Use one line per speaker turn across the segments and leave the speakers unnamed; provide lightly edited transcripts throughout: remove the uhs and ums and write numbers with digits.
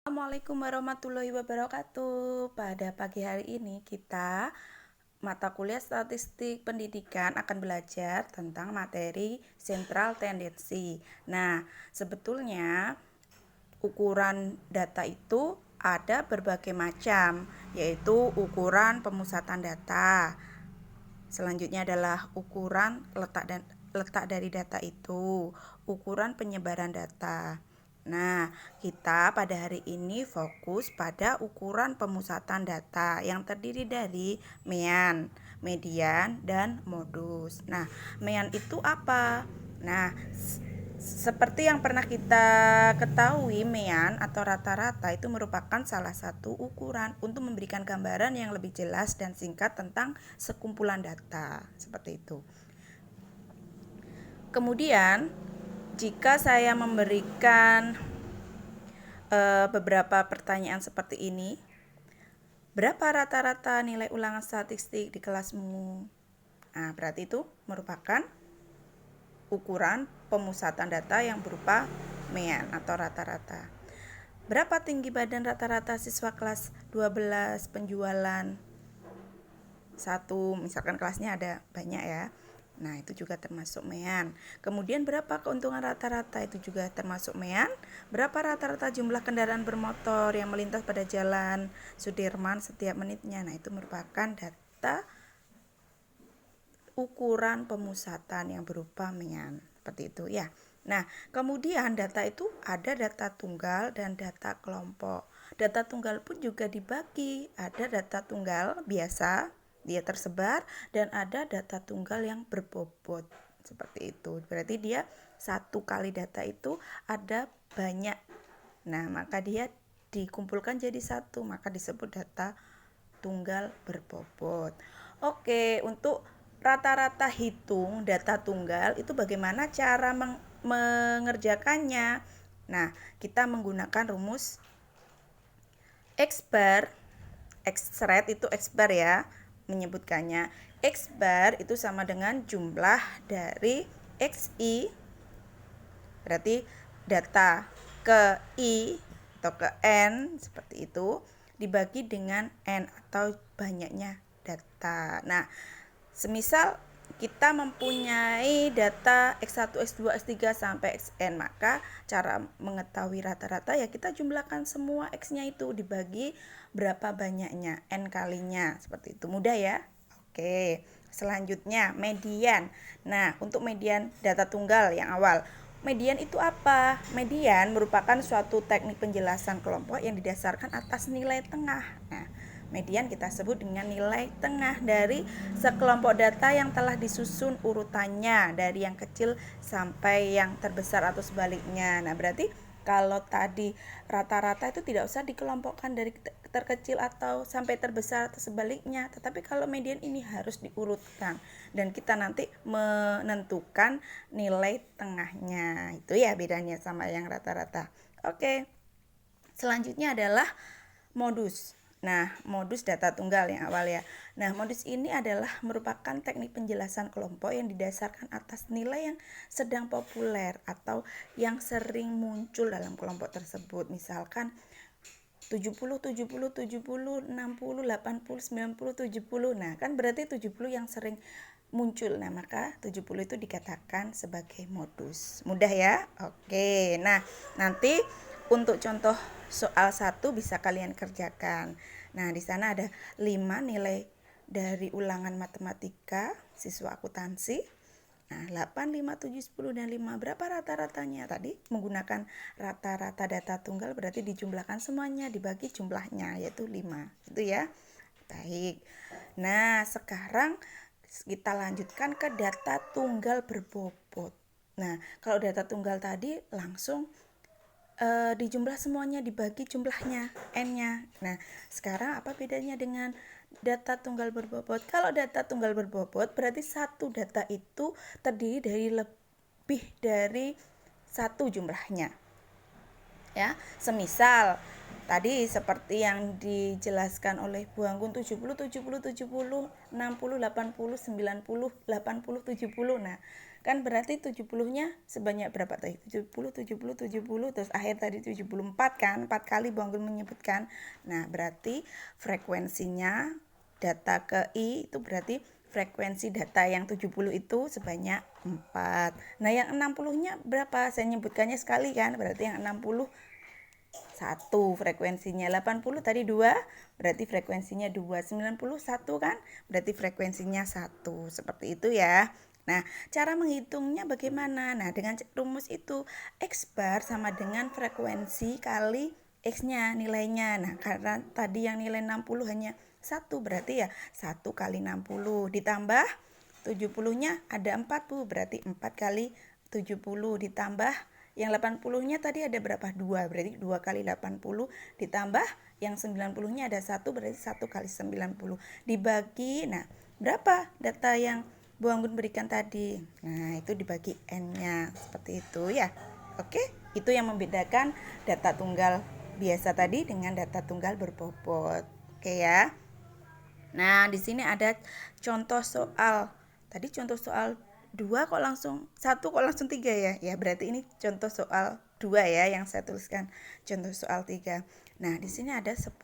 Assalamualaikum warahmatullahi wabarakatuh. Pada pagi hari ini kita mata kuliah statistik pendidikan akan belajar tentang materi sentral tendensi. Nah, sebetulnya ukuran data itu ada berbagai macam, yaitu ukuran pemusatan data. Selanjutnya adalah ukuran letak dari data itu, ukuran penyebaran data. Nah, kita pada hari ini fokus pada ukuran pemusatan data yang terdiri dari mean, median, dan modus. Nah, mean itu apa? Nah, seperti yang pernah kita ketahui, mean atau rata-rata itu merupakan salah satu ukuran untuk memberikan gambaran yang lebih jelas dan singkat tentang sekumpulan data. Seperti itu. Kemudian, jika saya memberikan beberapa pertanyaan seperti ini, berapa rata-rata nilai ulangan statistik di kelasmu? Nah, berarti itu merupakan ukuran pemusatan data yang berupa mean atau rata-rata. Berapa tinggi badan rata-rata siswa kelas 12 penjualan 1, misalkan kelasnya ada banyak ya. Nah, itu juga termasuk mean. Kemudian berapa keuntungan rata-rata, itu juga termasuk mean. Berapa rata-rata jumlah kendaraan bermotor yang melintas pada jalan Sudirman setiap menitnya. Nah, itu merupakan data ukuran pemusatan yang berupa mean. Seperti itu ya. Nah, kemudian data itu ada data tunggal dan data kelompok. Data tunggal pun juga dibagi. Ada data tunggal biasa, dia tersebar, dan ada data tunggal yang berbobot. Seperti itu. Berarti dia satu kali data itu ada banyak. Nah, maka dia dikumpulkan jadi satu, maka disebut data tunggal berbobot. Oke, untuk rata-rata hitung data tunggal itu bagaimana cara mengerjakannya? Nah, kita menggunakan rumus X bar, X red itu X bar ya, menyebutkannya. X bar itu sama dengan jumlah dari XI, berarti data ke I atau ke N seperti itu, dibagi dengan N atau banyaknya data. Nah, semisal kita mempunyai data X1, X2, X3 sampai Xn, maka cara mengetahui rata-rata ya kita jumlahkan semua X-nya itu dibagi berapa banyaknya, N kalinya. Seperti itu, mudah ya. Oke, selanjutnya median. Nah, untuk median data tunggal yang awal, median itu apa? Median merupakan suatu teknik penjelasan kelompok yang didasarkan atas nilai tengah. Nah, median kita sebut dengan nilai tengah dari sekelompok data yang telah disusun urutannya dari yang kecil sampai yang terbesar atau sebaliknya. Nah, berarti kalau tadi rata-rata itu tidak usah dikelompokkan dari terkecil atau sampai terbesar atau sebaliknya, tetapi kalau median ini harus diurutkan dan kita nanti menentukan nilai tengahnya. Itu ya bedanya sama yang rata-rata. Oke. Selanjutnya adalah modus. Nah, modus data tunggal yang awal ya. Nah, modus ini adalah merupakan teknik penjelasan kelompok yang didasarkan atas nilai yang sedang populer atau yang sering muncul dalam kelompok tersebut. Misalkan 70, 70, 70, 60, 80, 90, 70. Nah, kan berarti 70 yang sering muncul. Nah, maka 70 itu dikatakan sebagai modus. Mudah ya? Oke. Nah, nanti untuk contoh soal 1 bisa kalian kerjakan. Nah, di sana ada 5 nilai dari ulangan matematika siswa akuntansi. Nah, 8, 5, 7, 10, dan 5. Berapa rata-ratanya? Tadi menggunakan rata-rata data tunggal berarti dijumlahkan semuanya, dibagi jumlahnya, yaitu 5. Itu ya. Baik. Nah, sekarang kita lanjutkan ke data tunggal berbobot. Nah, kalau data tunggal tadi langsung dijumlah semuanya, dibagi jumlahnya, N-nya. Nah, sekarang apa bedanya dengan data tunggal berbobot? Kalau data tunggal berbobot berarti satu data itu terdiri dari lebih dari satu jumlahnya. Ya, semisal tadi seperti yang dijelaskan oleh Bu Anggun 70, 70, 70, 60, 80, 90, 80, 70. Nah, Kan berarti 70-nya sebanyak berapa tadi? 70, 70, 70, terus akhir tadi 74 kan? 4 kali Bu Anggun menyebutkan. Nah, berarti frekuensinya data ke I itu berarti frekuensi data yang 70 itu sebanyak 4. Nah, yang 60-nya berapa? Saya nyebutkannya sekali kan? Berarti yang 60 1 frekuensinya, 80 tadi 2 berarti frekuensinya 2, 91 kan berarti frekuensinya 1, seperti itu ya. Nah, cara menghitungnya bagaimana? Nah, dengan rumus itu X bar sama dengan frekuensi kali X-nya nilainya. Nah, karena tadi yang nilai 60 hanya 1 berarti ya 1 kali 60 ditambah 70-nya ada 4 Bu, berarti 4 kali 70 ditambah yang 80-nya tadi ada berapa? 2, berarti 2 kali 80 ditambah yang 90-nya ada 1, berarti 1 kali 90 dibagi. Nah, berapa data yang Bu Anggun berikan tadi? Nah, itu dibagi N-nya, seperti itu ya. Oke, itu yang membedakan data tunggal biasa tadi dengan data tunggal berbobot. Oke ya. Nah, di sini ada contoh soal. Tadi contoh soal 2 kok langsung 1 kok langsung 3 ya? Ya, berarti ini contoh soal 2 ya yang saya tuliskan. Contoh soal 3. Nah, di sini ada 10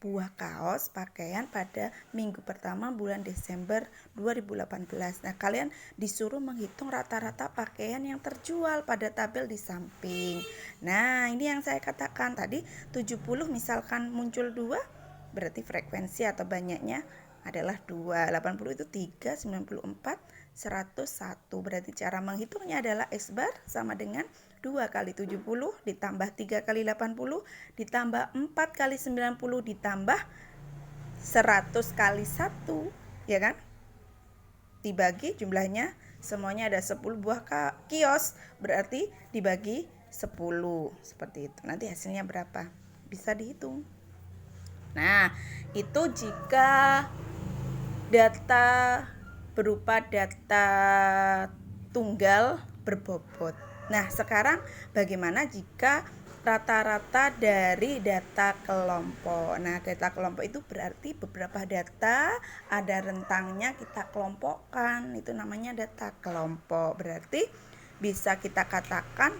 buah kaos pakaian pada minggu pertama bulan Desember 2018. Nah, kalian disuruh menghitung rata-rata pakaian yang terjual pada tabel di samping. Nah, ini yang saya katakan tadi 70 misalkan muncul 2, berarti frekuensi atau banyaknya adalah 2. 80 itu 3, 94, 101. Berarti cara menghitungnya adalah X bar sama dengan 2 kali 70 ditambah 3 kali 80 ditambah 4 kali 90 ditambah 100 kali 1, ya kan? Dibagi jumlahnya semuanya ada 10 buah kios, berarti dibagi 10 seperti itu. Nanti hasilnya berapa? Bisa dihitung. Nah, itu jika data berupa data tunggal berbobot. Nah, sekarang bagaimana jika rata-rata dari data kelompok? Nah, data kelompok itu berarti beberapa data ada rentangnya kita kelompokkan. Itu namanya data kelompok. Berarti bisa kita katakan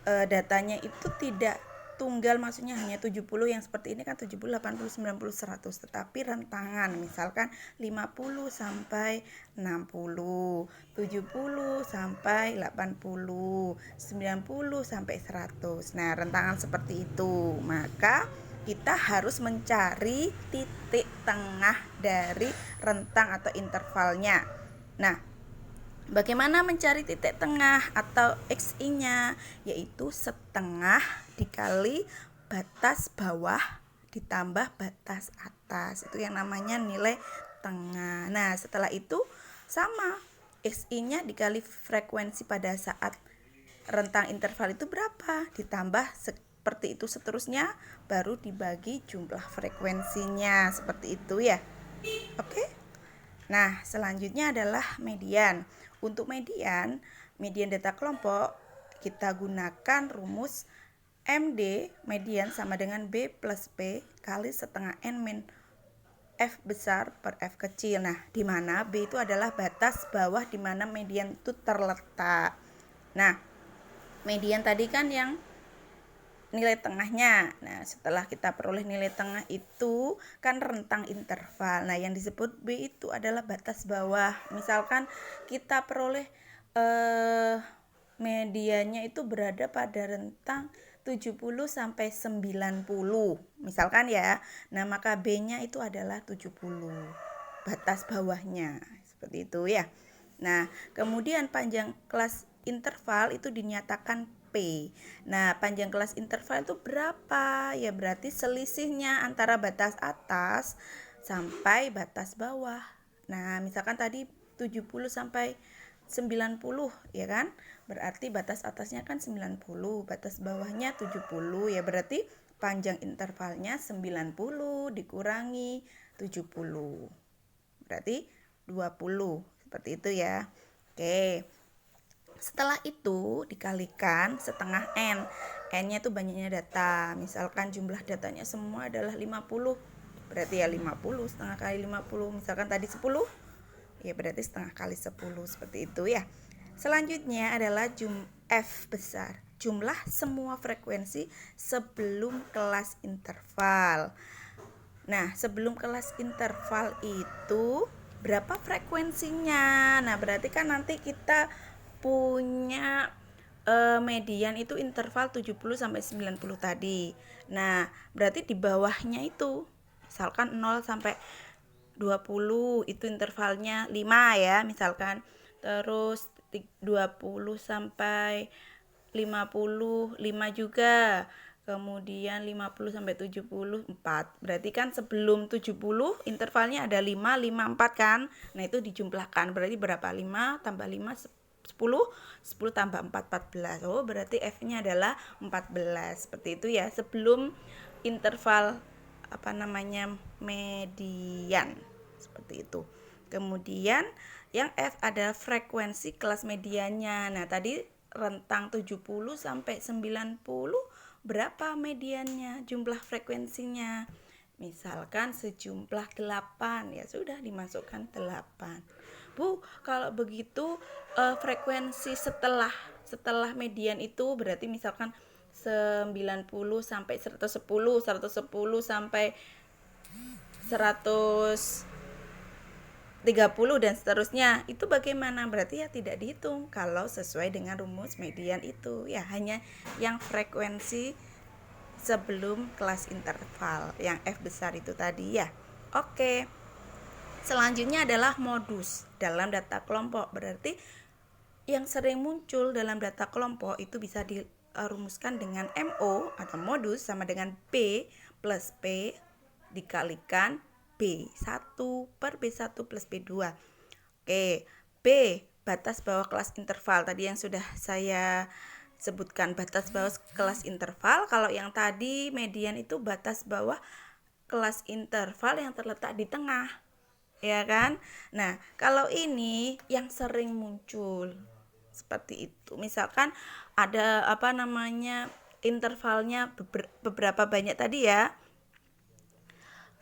datanya itu tidak tunggal, maksudnya hanya 70 yang seperti ini kan 70, 80, 90, 100, tetapi rentangan misalkan 50 sampai 60, 70 sampai 80, 90 sampai 100. Nah, rentangan seperti itu. Maka kita harus mencari titik tengah dari rentang atau intervalnya. Nah, bagaimana mencari titik tengah atau XI-nya? Yaitu setengah dikali batas bawah ditambah batas atas. Itu yang namanya nilai tengah. Nah, setelah itu sama. XI-nya dikali frekuensi pada saat rentang interval itu berapa? Ditambah seperti itu seterusnya, baru dibagi jumlah frekuensinya. Seperti itu ya. Oke? Nah, selanjutnya adalah median. Untuk median data kelompok, kita gunakan rumus MD, median sama dengan B plus P kali setengah N min F besar per F kecil. Nah, di mana B itu adalah batas bawah di mana median itu terletak. Nah, median tadi kan yang nilai tengahnya. Nah, setelah kita peroleh nilai tengah itu kan rentang interval. Nah, yang disebut B itu adalah batas bawah. Misalkan kita peroleh mediannya itu berada pada rentang 70 sampai 90. Misalkan ya. Nah, maka B-nya itu adalah 70. Batas bawahnya. Seperti itu ya. Nah, kemudian panjang kelas interval itu dinyatakan P. Nah, panjang kelas interval itu berapa? Ya berarti selisihnya antara batas atas sampai batas bawah. Nah, misalkan tadi 70 sampai 90 ya kan? Berarti batas atasnya kan 90, batas bawahnya 70 ya, berarti panjang intervalnya 90 dikurangi 70. Berarti 20. Seperti itu ya. Oke. Setelah itu dikalikan setengah N. N-nya itu banyaknya data. Misalkan jumlah datanya semua adalah 50. Berarti ya 50 setengah kali 50. Misalkan tadi 10. Ya berarti setengah kali 10. Seperti itu ya. Selanjutnya adalah F besar, jumlah semua frekuensi sebelum kelas interval. Nah, sebelum kelas interval itu berapa frekuensinya? Nah, berarti kan nanti kita punya median itu interval 70 sampai 90 tadi. Nah, berarti di bawahnya itu misalkan 0 sampai 20 itu intervalnya 5 ya, misalkan. Terus 20 sampai 50 5 juga. Kemudian 50 sampai 70 4. Berarti kan sebelum 70 intervalnya ada 5 5 4 kan. Nah, itu dijumlahkan. Berarti berapa? 5 tambah 5 10 10 tambah 4 14. Oh, berarti F-nya adalah 14. Seperti itu ya, sebelum interval median. Seperti itu. Kemudian yang F ada frekuensi kelas mediannya. Nah, tadi rentang 70 sampai 90 berapa mediannya, jumlah frekuensinya. Misalkan sejumlah 8, ya sudah dimasukkan 8. Bu, kalau begitu frekuensi setelah median itu berarti misalkan 90 sampai 110, 110 sampai 130 dan seterusnya. Itu bagaimana? Berarti ya tidak dihitung kalau sesuai dengan rumus median itu. Ya hanya yang frekuensi sebelum kelas interval, yang F besar itu tadi ya. Oke. Selanjutnya adalah modus dalam data kelompok. Berarti yang sering muncul dalam data kelompok itu bisa dirumuskan dengan MO atau modus sama dengan B plus P dikalikan B1 per B1 plus B2. Oke, B batas bawah kelas interval tadi yang sudah saya sebutkan, batas bawah kelas interval. Kalau yang tadi median itu batas bawah kelas interval yang terletak di tengah, ya kan? Nah, kalau ini yang sering muncul seperti itu. Misalkan ada intervalnya beberapa banyak tadi ya.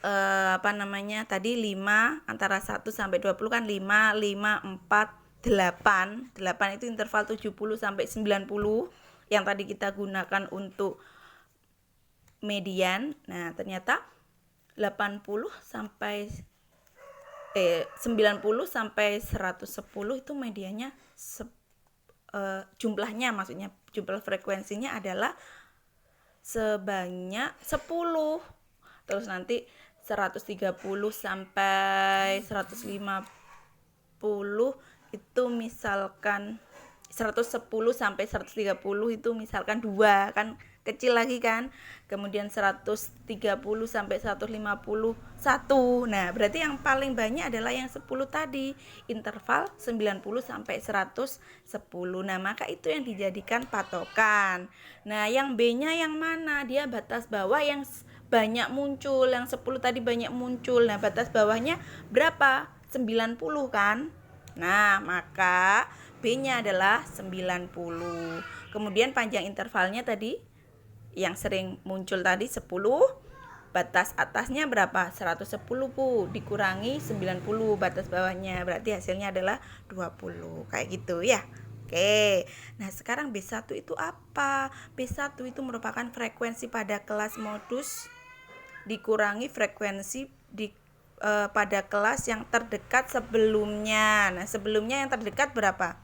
Tadi 5 antara 1 sampai 20 kan 5 4 8 itu interval 70 sampai 90 yang tadi kita gunakan untuk median. Nah, ternyata 90 sampai 90 sampai 110 itu mediannya jumlahnya, maksudnya jumlah frekuensinya adalah sebanyak 10. Terus nanti 130 sampai 150 itu misalkan 110 sampai 130 itu misalkan 2 kan kecil lagi kan. Kemudian 130 sampai 151. Nah, berarti yang paling banyak adalah yang 10 tadi, interval 90 sampai 110. Nah, maka itu yang dijadikan patokan. Nah, yang B-nya yang mana? Dia batas bawah yang banyak muncul, yang 10 tadi banyak muncul. Nah, batas bawahnya berapa? 90 kan? Nah, maka B-nya adalah 90. Kemudian panjang intervalnya tadi yang sering muncul tadi 10, batas atasnya berapa? 110 Bu, dikurangi 90 batas bawahnya, berarti hasilnya adalah 20. Kayak gitu ya. Oke. Nah, sekarang B1 itu apa? B1 itu merupakan frekuensi pada kelas modus dikurangi frekuensi pada kelas yang terdekat sebelumnya. Nah, sebelumnya yang terdekat berapa?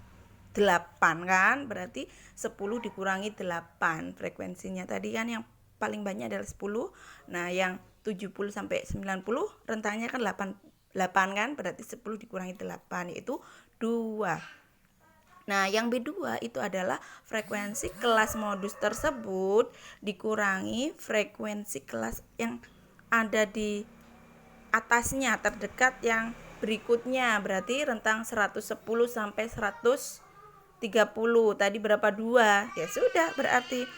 8 kan, berarti 10 dikurangi 8 frekuensinya tadi kan yang paling banyak adalah 10. Nah, yang 70 sampai 90 rentangnya kan 8 kan, berarti 10 dikurangi 8 yaitu 2. Nah, yang B2 itu adalah frekuensi kelas modus tersebut dikurangi frekuensi kelas yang ada di atasnya terdekat yang berikutnya, berarti rentang 110 sampai 130 tadi berapa? 2. Ya sudah, berarti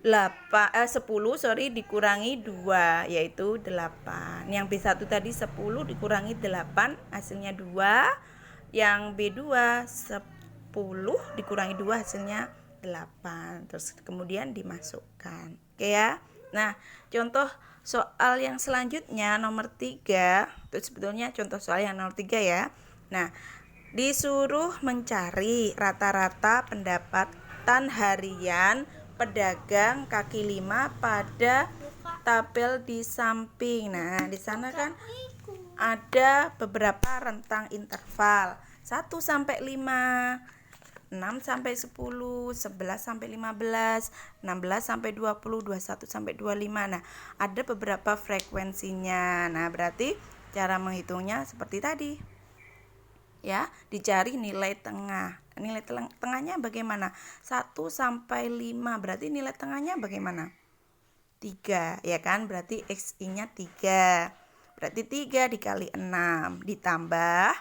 10 dikurangi 2 yaitu 8. Yang B1 tadi 10 dikurangi 8 hasilnya 2. Yang B2 10 dikurangi 2 hasilnya 8. Terus kemudian dimasukkan. Oke ya. Nah, contoh soal yang selanjutnya nomor 3, itu sebetulnya contoh soal yang nomor 3 ya. Nah, Disuruh mencari rata-rata pendapatan harian pedagang kaki lima pada tabel di samping. Nah, di sana kan ada beberapa rentang interval 1 sampai 5, 6 sampai 10, 11 sampai 15, 16 sampai 20, 21 sampai 25. Nah, ada beberapa frekuensinya. Nah, berarti cara menghitungnya seperti tadi. Ya, dicari nilai tengah. Nilai tengahnya bagaimana? 1 sampai 5. Berarti nilai tengahnya bagaimana? 3, ya kan? Berarti XI-nya 3. Berarti 3 dikali 6 ditambah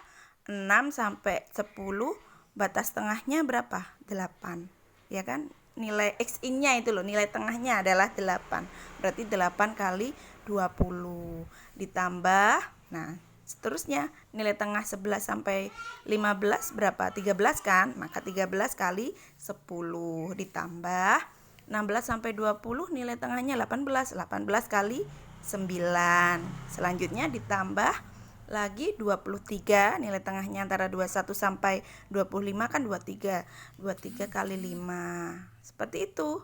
6 sampai 10, batas tengahnya berapa? 8. Ya kan? Nilai XI-nya itu loh, nilai tengahnya adalah 8. Berarti 8 kali 20 ditambah, nah, seterusnya nilai tengah 11 sampai 15 berapa? 13 kan? Maka 13 kali 10 ditambah 16 sampai 20, nilai tengahnya 18. 18 kali 9. Selanjutnya ditambah lagi 23, nilai tengahnya antara 21 sampai 25 kan 23. 23 kali 5. Seperti itu.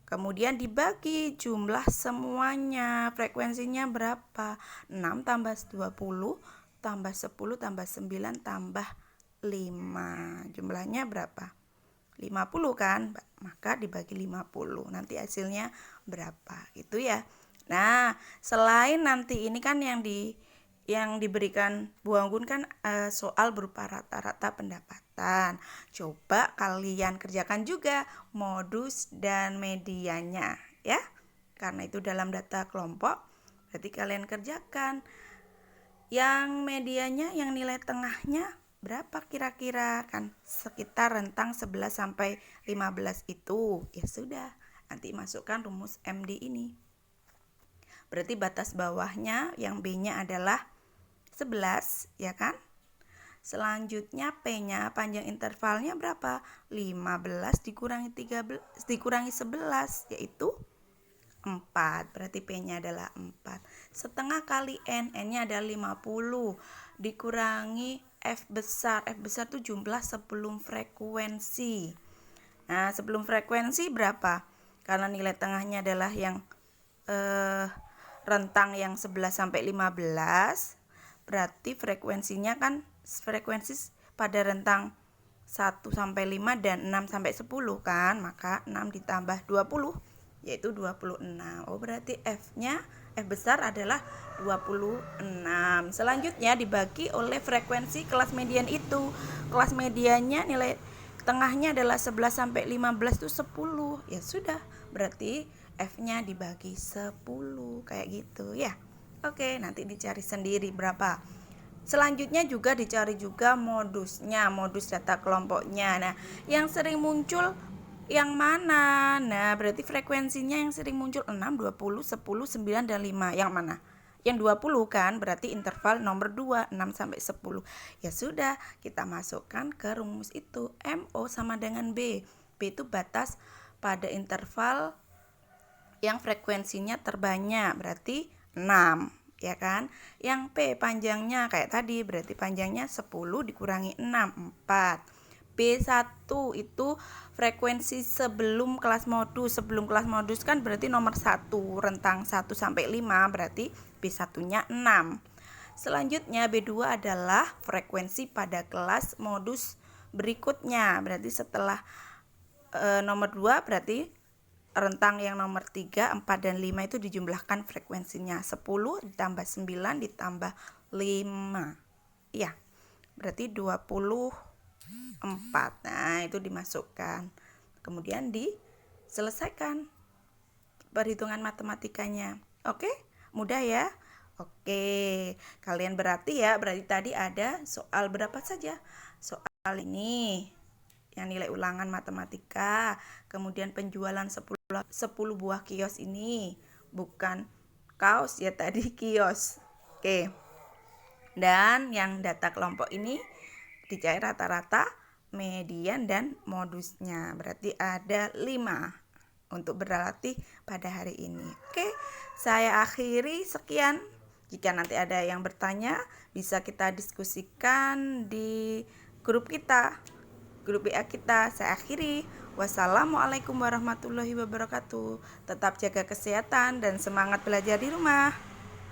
Kemudian dibagi jumlah semuanya, frekuensinya berapa? 6 tambah 20 tambah 10 tambah 9 tambah 5. Jumlahnya berapa? 50 kan? Maka dibagi 50. Nanti hasilnya berapa? Itu ya. Nah, selain nanti ini kan yang diberikan Bu Anggun kan soal berupa rata-rata pendapatan. Coba kalian kerjakan juga modus dan medianya ya. Karena itu dalam data kelompok, berarti kalian kerjakan. Yang medianya, yang nilai tengahnya berapa kira-kira? Kan sekitar rentang 11 sampai 15 itu. Ya sudah, nanti masukkan rumus MD ini. Berarti batas bawahnya yang B-nya adalah 11, ya kan? Selanjutnya P-nya, panjang intervalnya berapa? 15 dikurangi 13 dikurangi 11, yaitu 4. Berarti P-nya adalah 4. Setengah kali N, N-nya adalah 50 dikurangi F besar. F besar itu jumlah sebelum frekuensi. Nah, sebelum frekuensi berapa? Karena nilai tengahnya adalah yang rentang yang 11 sampai 15, berarti frekuensinya kan frekuensi pada rentang 1 sampai 5 dan 6 sampai 10 kan, maka 6 ditambah 20 yaitu 26. Oh, berarti F-nya, F besar adalah 26. Selanjutnya dibagi oleh frekuensi kelas median itu. Kelas mediannya nilai tengahnya adalah 11 sampai 15 itu 10. Ya sudah, berarti F-nya dibagi 10 kayak gitu ya. Oke, nanti dicari sendiri berapa. Selanjutnya juga dicari juga modusnya, modus data kelompoknya. Nah, yang sering muncul yang mana? Nah, berarti frekuensinya yang sering muncul 6, 20, 10, 9, dan 5. Yang mana? Yang 20 kan, berarti interval nomor 2, 6 sampai 10. Ya sudah, kita masukkan ke rumus itu. MO sama dengan B. B itu batas pada interval yang frekuensinya terbanyak, berarti 6, ya kan? Yang P panjangnya kayak tadi, berarti panjangnya 10 dikurangi 6, 4. B1 itu frekuensi sebelum kelas modus. Sebelum kelas modus kan berarti nomor 1, rentang 1 sampai 5, berarti B1-nya 6. Selanjutnya B2 adalah frekuensi pada kelas modus berikutnya. Berarti setelah nomor 2 berarti rentang yang nomor 3, 4, dan 5 itu dijumlahkan frekuensinya. 10 ditambah 9 ditambah 5. Ya, berarti 24. Nah, itu dimasukkan. Kemudian diselesaikan perhitungan matematikanya. Oke, mudah ya. Oke, kalian berarti tadi ada soal berapa saja? Soal ini yang nilai ulangan matematika, kemudian penjualan 10 buah kios ini, bukan kaos ya tadi, kios. Oke. Dan yang data kelompok ini dicari rata-rata, median, dan modusnya. Berarti ada 5 untuk berlatih pada hari ini. Oke, saya akhiri sekian. Jika nanti ada yang bertanya, bisa kita diskusikan di grup kita, grup WA kita. Saya akhiri. Wassalamualaikum warahmatullahi wabarakatuh. Tetap jaga kesehatan dan semangat belajar di rumah.